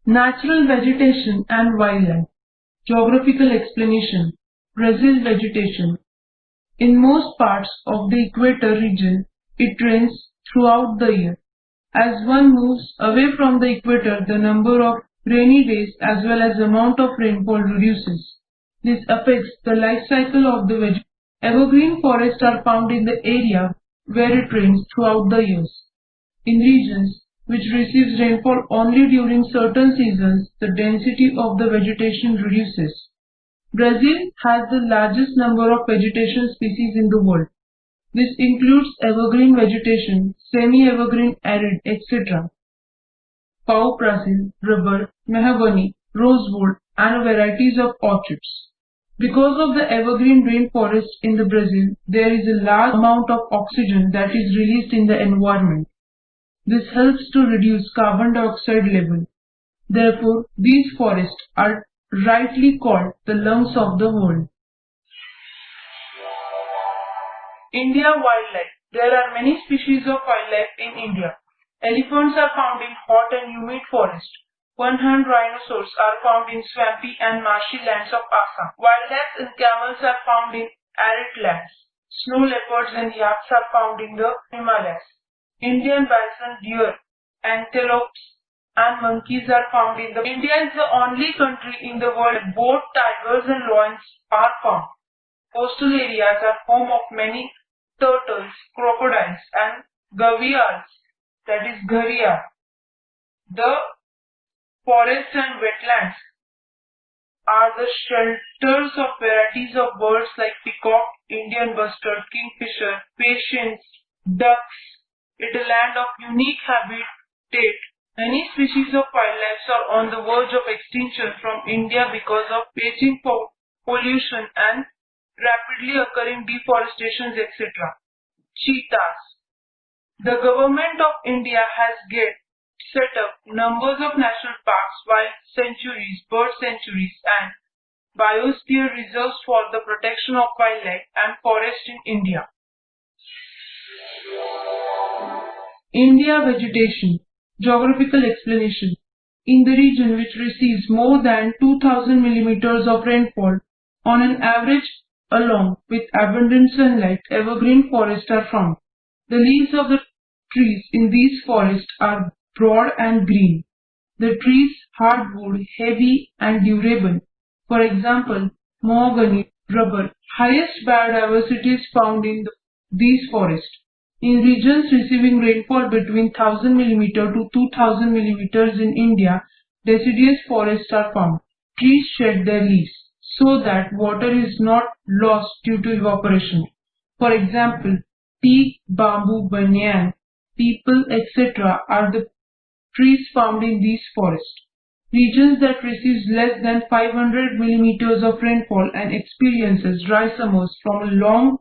Natural vegetation and wildlife. Geographical explanation. Brazil vegetation. In most parts of the equator region, it rains throughout the year. As one moves away from the equator, the number of rainy days as well as the amount of rainfall reduces. This affects the life cycle of the vegetation. Evergreen forests are found in the area where it rains throughout the years. In regions which receives rainfall only during certain seasons, the density of the vegetation reduces. Brazil has the largest number of vegetation species in the world. This includes evergreen vegetation, semi-evergreen, arid, etc. Pau-Brasil, rubber, mahogany, rosewood, and varieties of orchids. Because of the evergreen rainforest in the Brazil, there is a large amount of oxygen that is released in the environment. This helps to reduce carbon dioxide level. Therefore, these forests are rightly called the lungs of the world. India wildlife. There are many species of wildlife in India. Elephants are found in hot and humid forests. One-horned rhinoceros are found in swampy and marshy lands of Assam. Wildcats and camels are found in arid lands. Snow leopards and yaks are found in the Himalayas. Indian bison, deer, antelopes, and monkeys are found in the. India is the only country in the world where both tigers and lions are found. Coastal areas are home of many turtles, crocodiles, and gavials, that is gharial. The forests and wetlands are the shelters of varieties of birds like peacock, Indian bustard, kingfisher, pigeons, ducks. It is a land of unique habitat. Many species of wildlife are on the verge of extinction from India because of aging pollution and rapidly occurring deforestation, etc. Cheetahs. The government of India has set up numbers of national parks, wild sanctuaries, bird sanctuaries, and biosphere reserves for the protection of wildlife and forests in India. India vegetation. Geographical explanation. In the region which receives more than 2000 millimeters of rainfall on an average along with abundant sunlight, evergreen forests are found. The leaves of the trees in these forests are broad and green. The trees hardwood, heavy and durable. For example, mahogany, rubber. Highest biodiversity is found in these forests. In regions receiving rainfall between 1000 mm to 2000 mm in India, deciduous forests are found. Trees shed their leaves so that water is not lost due to evaporation. For example, teak, bamboo, banyan, peepal, etc. are the trees found in these forests. Regions that receives less than 500 mm of rainfall and experiences dry summers from a long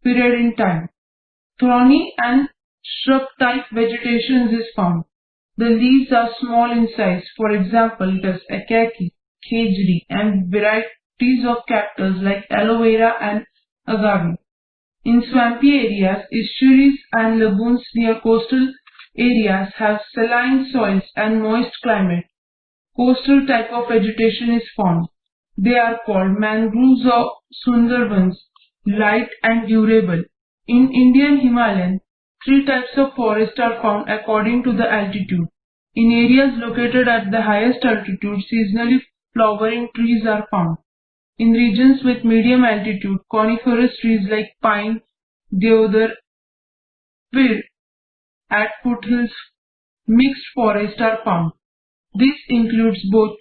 period in time. Thorny and shrub-type vegetation is found. The leaves are small in size. For example, it is acacia, khejri, and varieties of cactus like aloe vera and agave. In swampy areas, estuaries and lagoons near coastal areas have saline soils and moist climate. Coastal type of vegetation is found. They are called mangroves or sundarbans, light and durable. In Indian Himalayan, three types of forest are found according to the altitude. In areas located at the highest altitude, seasonally flowering trees are found. In regions with medium altitude, coniferous trees like pine, deodar, fir. At foothills, mixed forests are found. This includes both